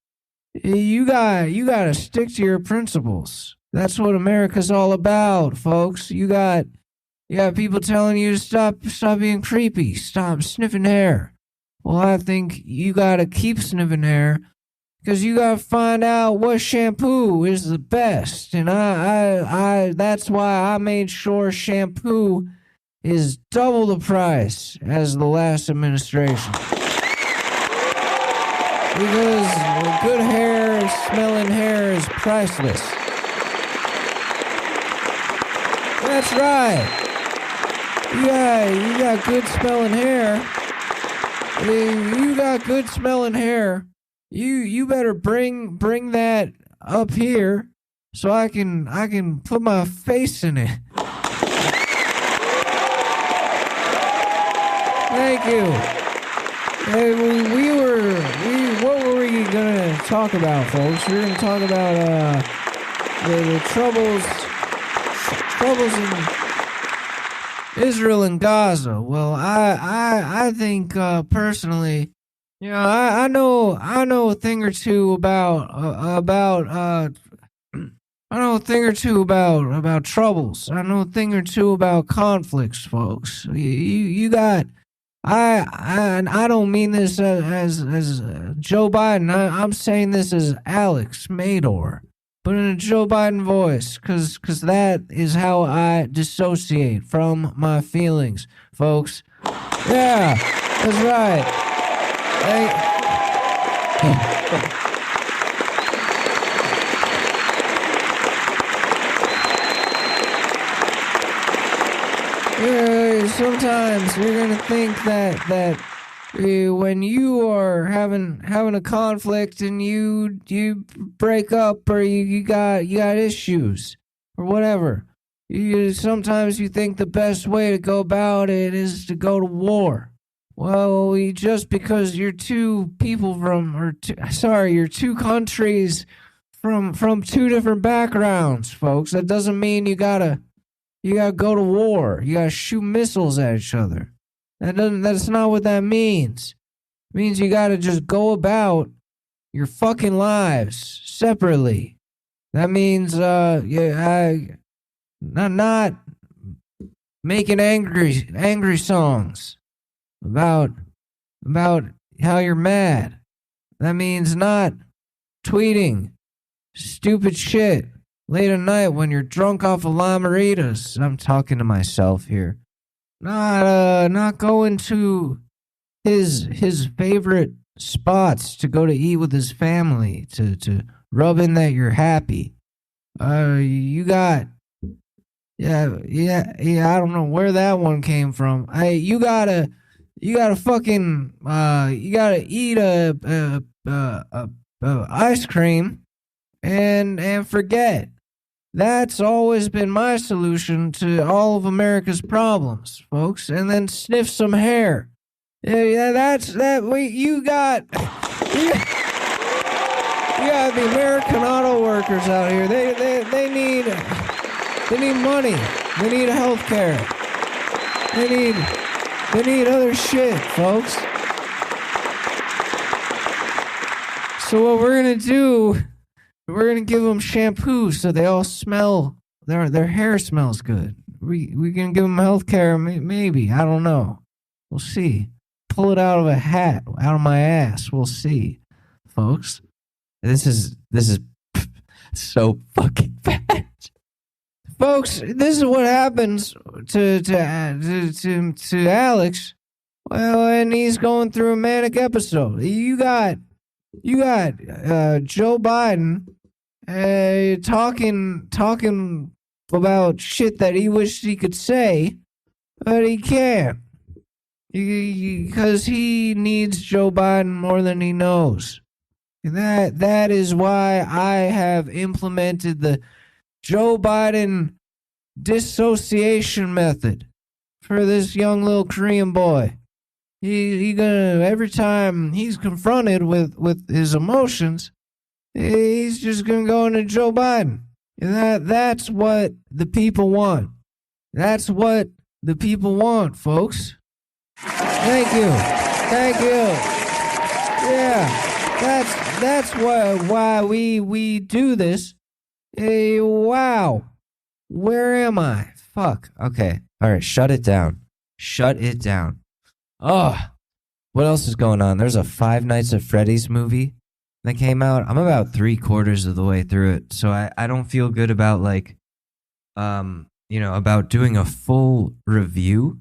You got to stick to your principles. That's what America's all about, folks. You got people telling you to stop being creepy, stop sniffing hair. Well, I think you got to keep sniffing hair because you got to find out what shampoo is the best. And I that's why I made sure shampoo is double the price as the last administration. Because good hair, smelling hair is priceless. That's right. You got good smelling hair. You got good smelling hair. You better bring that up here so I can put my face in it. Thank you. Hey, what were we gonna talk about, folks? We're gonna talk about the troubles in Israel and Gaza. Well, I think personally, I know a thing or two about I know a thing or two about troubles. I know a thing or two about conflicts, folks. You got. I don't mean this as Joe Biden. I'm saying this as Alex Mador, but in a Joe Biden voice, cause that is how I dissociate from my feelings, folks. Yeah, that's right. Sometimes you're gonna think that when you are having a conflict and you break up or you got issues or whatever, sometimes you think the best way to go about it is to go to war. Well, just because you're two countries from two different backgrounds, folks, that doesn't mean you gotta go to war. You gotta shoot missiles at each other. That's not what that means. It means you gotta just go about your fucking lives separately. That means not making angry songs about how you're mad. That means not tweeting stupid shit late at night when you're drunk off of lamaritas. I'm talking to myself here. Not going to his favorite spots to go to eat with his family to rub in that you're happy. You got I don't know where that one came from. You gotta fucking you gotta eat a ice cream and forget. That's always been my solution to all of America's problems, folks. And then sniff some hair. Yeah, that's that. Wait, you got the American auto workers out here. They need money. They need health care. They need other shit, folks. So what we're gonna do? We're gonna give them shampoo so they all smell. Their hair smells good. We gonna give them health care. Maybe, I don't know. We'll see. Pull it out of a hat, out of my ass. We'll see, folks. This is so fucking bad. Folks, this is what happens to Alex. Well, and he's going through a manic episode. You got Joe Biden talking about shit that he wished he could say, but he can't. Because he needs Joe Biden more than he knows. And that is why I have implemented the Joe Biden dissociation method for this young little Korean boy. He gonna, every time he's confronted with his emotions, he's just gonna go into Joe Biden. And that's what the people want. That's what the people want, folks. Thank you. Yeah, that's why we do this. Hey, wow. Where am I? Fuck. Okay. All right. Shut it down. Oh, what else is going on? There's a Five Nights at Freddy's movie that came out. I'm about 3/4 of the way through it, so I don't feel good about about doing a full review.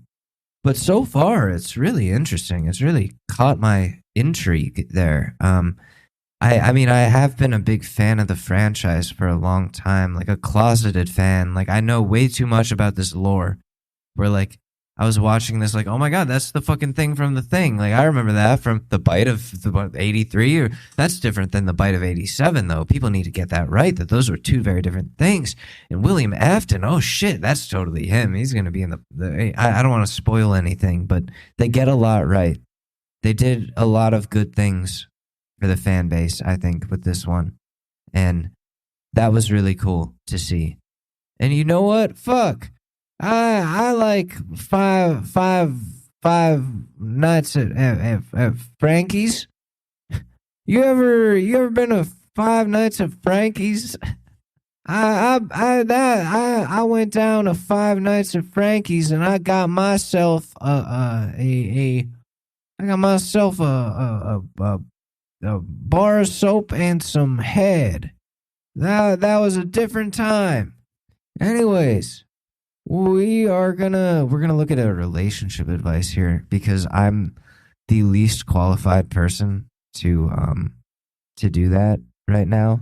But so far, it's really interesting. It's really caught my intrigue there. I mean, I have been a big fan of the franchise for a long time, like a closeted fan. Like, I know way too much about this lore, where, like, I was watching this like, oh my God, that's the fucking thing from The Thing. Like, I remember that from the bite of the 83. Or that's different than the bite of 87, though. People need to get that right, that those were two very different things. And William Afton, oh shit, that's totally him. He's going to be in I don't want to spoil anything, but they get a lot right. They did a lot of good things for the fan base, I think, with this one. And that was really cool to see. And you know what? Fuck. I like five nights at Frankie's. You ever been to 5 nights at Frankie's? I went down to 5 nights at Frankie's and I got myself a bar of soap and some head. That was a different time. Anyways, we're gonna look at a relationship advice here because I'm the least qualified person to do that right now.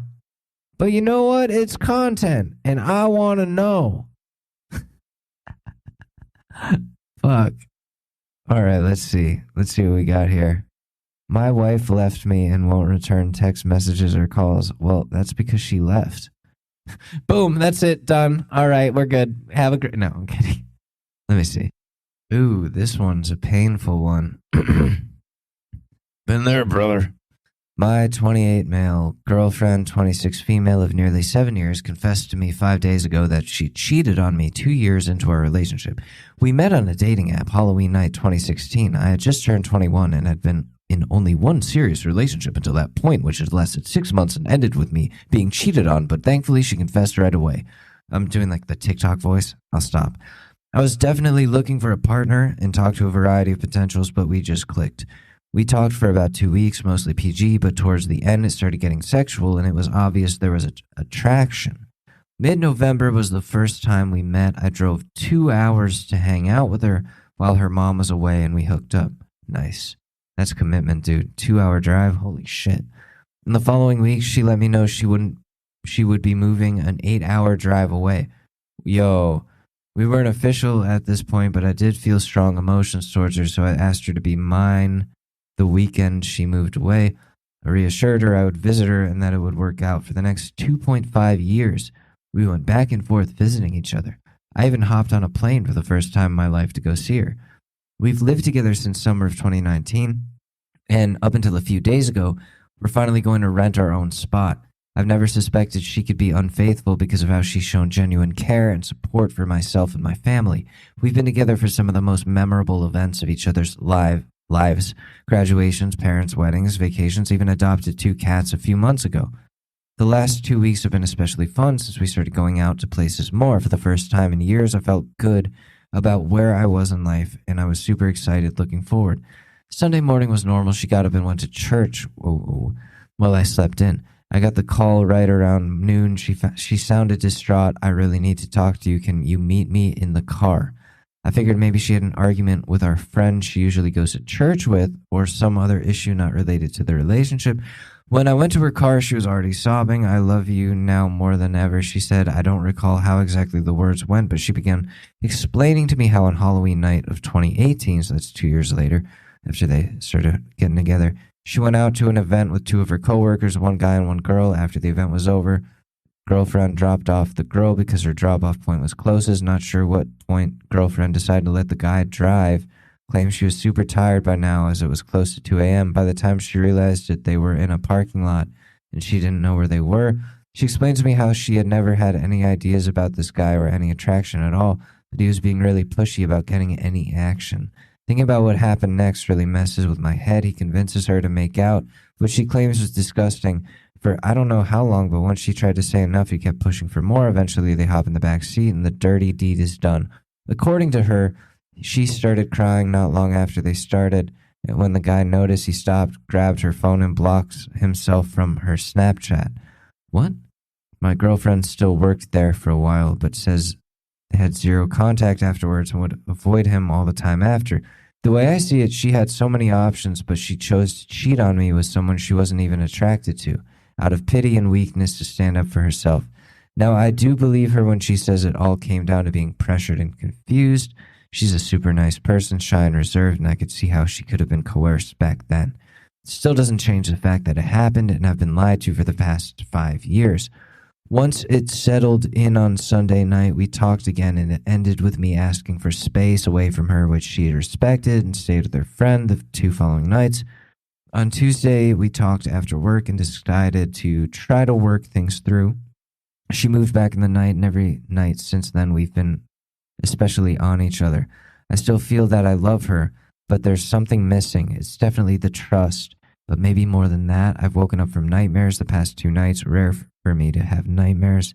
But you know what? It's content, and I want to know. Fuck. All right, let's see. Let's see what we got here. My wife left me and won't return text messages or calls. Well, that's because she left. Boom, that's it, done. All right, we're good. Have a great... No, I'm kidding. Let me see. Ooh, this one's a painful one. Been there, brother. My 28 male girlfriend, 26 female of nearly 7 years, confessed to me 5 days ago that she cheated on me 2 years into our relationship. We met on a dating app, Halloween night 2016. I had just turned 21 and had been in only one serious relationship until that point, which had lasted 6 months and ended with me being cheated on, but thankfully she confessed right away. I'm doing like the TikTok voice. I'll stop. I was definitely looking for a partner and talked to a variety of potentials, but we just clicked. We talked for about 2 weeks, mostly PG, but towards the end it started getting sexual and it was obvious there was attraction. Mid-November was the first time we met. I drove 2 hours to hang out with her while her mom was away and we hooked up. Nice. That's commitment, dude. 2-hour drive. Holy shit. In the following week, she let me know she would be moving an 8-hour drive away. Yo, we weren't official at this point, but I did feel strong emotions towards her, so I asked her to be mine the weekend she moved away. I reassured her I would visit her and that it would work out. For the next 2.5 years, we went back and forth visiting each other. I even hopped on a plane for the first time in my life to go see her. We've lived together since summer of 2019, and up until a few days ago, we're finally going to rent our own spot. I've never suspected she could be unfaithful because of how she's shown genuine care and support for myself and my family. We've been together for some of the most memorable events of each other's lives, graduations, parents' weddings, vacations, even adopted 2 cats a few months ago. The last 2 weeks have been especially fun since we started going out to places more. For the first time in years, I felt good about where I was in life, and I was super excited looking forward. Sunday morning was normal. She got up and went to church while I slept in. I got the call right around noon. She sounded distraught. I really need to talk to you. Can you meet me in the car? I figured maybe she had an argument with our friend she usually goes to church with or some other issue not related to the relationship. When I went to her car, she was already sobbing. I love you now more than ever, she said. I don't recall how exactly the words went, but she began explaining to me how on Halloween night of 2018, so that's 2 years later, after they started getting together, she went out to an event with 2 of her coworkers, one guy and one girl. After the event was over, girlfriend dropped off the girl because her drop-off point was closest. Not sure what point girlfriend decided to let the guy drive. Claims she was super tired by now as it was close to 2 a.m. By the time she realized that they were in a parking lot and she didn't know where they were, she explained to me how she had never had any ideas about this guy or any attraction at all, but he was being really pushy about getting any action. Thinking about what happened next really messes with my head. He convinces her to make out, which she claims was disgusting, for I don't know how long, but once she tried to say enough, he kept pushing for more. Eventually, they hop in the back seat and the dirty deed is done. According to her, she started crying not long after they started. And when the guy noticed, he stopped, grabbed her phone, and blocked himself from her Snapchat. What? My girlfriend still worked there for a while, but says they had zero contact afterwards and would avoid him all the time after. The way I see it, she had so many options, but she chose to cheat on me with someone she wasn't even attracted to, out of pity and weakness to stand up for herself. Now, I do believe her when she says it all came down to being pressured and confused. She's a super nice person, shy and reserved, and I could see how she could have been coerced back then. It still doesn't change the fact that it happened and I've been lied to for the past 5 years. Once it settled in on Sunday night, we talked again, and it ended with me asking for space away from her, which she had respected, and stayed with her friend the 2 following nights. On Tuesday, we talked after work and decided to try to work things through. She moved back in the night, and every night since then, we've been especially on each other. I still feel that I love her, but there's something missing. It's definitely the trust, but maybe more than that. I've woken up from nightmares the past 2 nights, rare for me to have nightmares,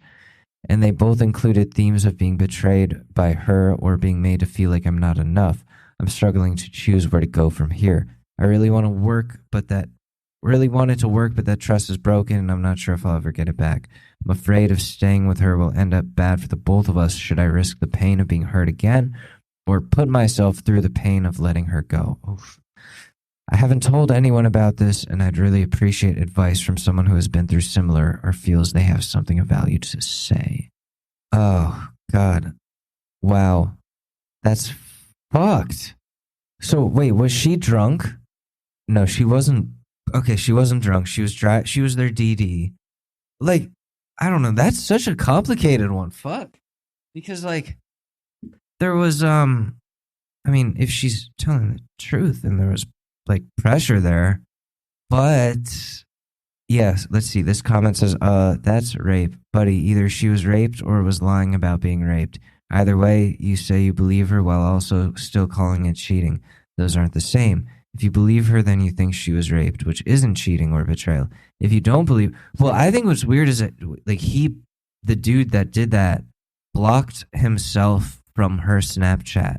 and they both included themes of being betrayed by her or being made to feel like I'm not enough. I'm struggling to choose where to go from here. I really want to work, but that trust is broken, and I'm not sure if I'll ever get it back. I'm afraid of staying with her will end up bad for the both of us. Should I risk the pain of being hurt again, or put myself through the pain of letting her go? Oof. I haven't told anyone about this, and I'd really appreciate advice from someone who has been through similar or feels they have something of value to say. Oh, God. Wow. That's fucked. So, wait, was she drunk? No, she wasn't. Okay, she wasn't drunk. She was dry. She was their DD. Like, I don't know. That's such a complicated one. Fuck. Because, like, there was, I mean, if she's telling the truth and there was, like, pressure there. But, yes, let's see. This comment says, that's rape. Buddy, either she was raped or was lying about being raped. Either way, you say you believe her while also still calling it cheating. Those aren't the same. If you believe her, then you think she was raped, which isn't cheating or betrayal. If you don't believe, well, I think what's weird is that, like, the dude that did that, blocked himself from her Snapchat.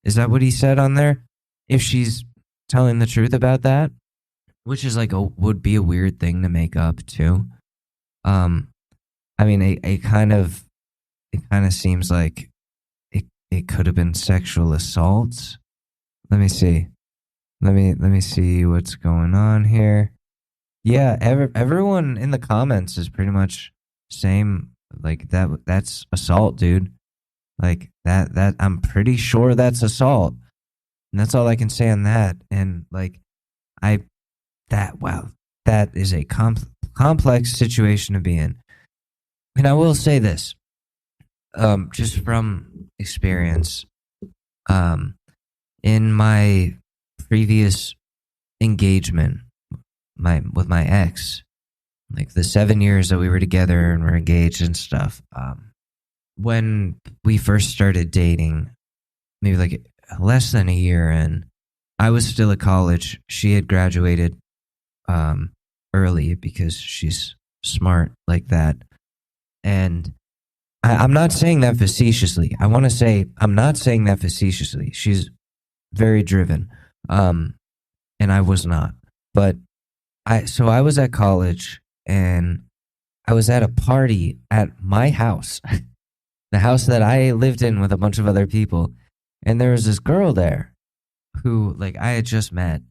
Is that what he said on there? If she's telling the truth about that, which is like would be a weird thing to make up too. I mean, it kind of seems like it could have been sexual assault. Let me see. Let me see what's going on here. Yeah, everyone in the comments is pretty much same. Like that's assault, dude. Like that I'm pretty sure that's assault. And that's all I can say on that. And like that is a complex situation to be in. And I will say this, just from experience, in my previous engagement, with my ex, like the 7 years that we were together and were engaged and stuff, when we first started dating, maybe like less than a year in, I was still at college. She had graduated early because she's smart like that. And I'm not saying that facetiously. I want to say I'm not saying that facetiously. She's very driven. And I was not. But I was at college, and I was at a party at my house, the house that I lived in with a bunch of other people. And there was this girl there who, like, I had just met.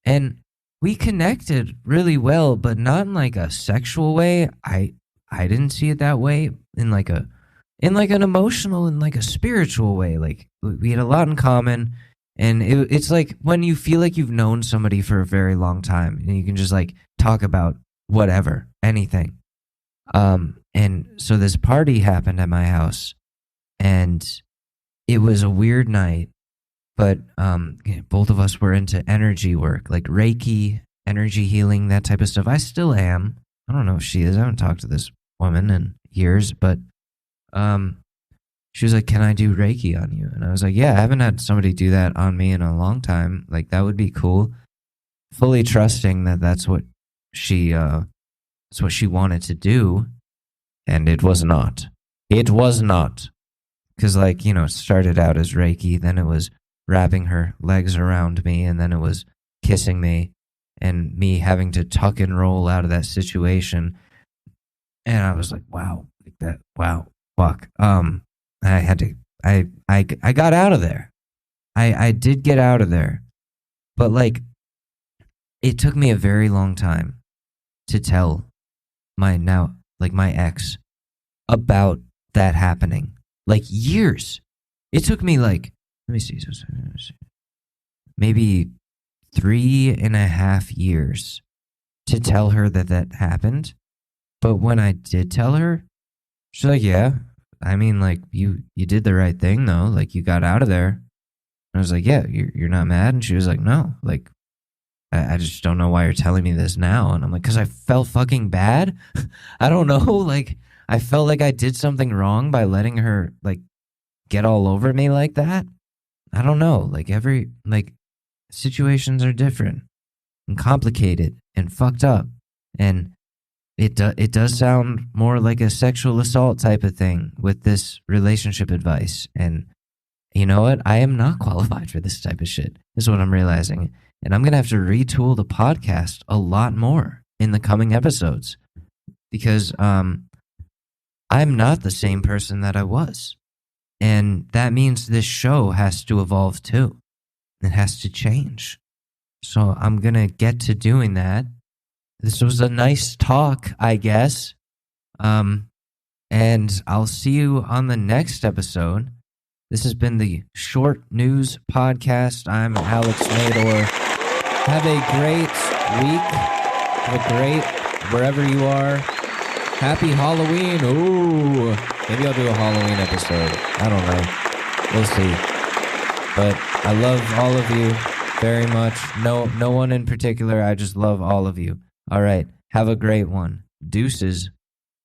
And we connected really well, but not in like a sexual way. I didn't see it that way. In like an emotional and like a spiritual way. Like, we had a lot in common. And it's like when you feel like you've known somebody for a very long time and you can just like talk about whatever, anything. And so this party happened at my house, and it was a weird night, but both of us were into energy work, like Reiki, energy healing, that type of stuff. I still am. I don't know if she is. I haven't talked to this woman in years, but she was like, "Can I do Reiki on you?" And I was like, "Yeah, I haven't had somebody do that on me in a long time. Like, that would be cool." Fully trusting that that's what she wanted to do, and it was not. It was not. Because, like, you know, it started out as Reiki, then it was wrapping her legs around me, and then it was kissing me, and me having to tuck and roll out of that situation. And I was like, wow, like that, wow, fuck. I got out of there. I did get out of there. But, like, it took me a very long time to tell my ex about that happening. Like, years. It took me like let me see, maybe 3.5 years to tell her that that happened. But when I did tell her, she's like, yeah, I mean, like, you did the right thing, though. Like, you got out of there. And I was like, yeah, you're not mad? And she was like, no, like, I just don't know why you're telling me this now. And I'm like, because I felt fucking bad. I don't know. Like, I felt like I did something wrong by letting her, like, get all over me like that. I don't know. Like, situations are different and complicated and fucked up. And it does sound more like a sexual assault type of thing with this relationship advice. And you know what? I am not qualified for this type of shit, is what I'm realizing. And I'm going to have to retool the podcast a lot more in the coming episodes because I'm not the same person that I was. And that means this show has to evolve too. It has to change. So I'm going to get to doing that. This was a nice talk, I guess. And I'll see you on the next episode. This has been the Short News Podcast. I'm Alex Mador. Have a great week. Have a great wherever you are. Happy Halloween. Ooh. Maybe I'll do a Halloween episode. I don't know. We'll see. But I love all of you very much. No one in particular. I just love all of you. All right. Have a great one. Deuces.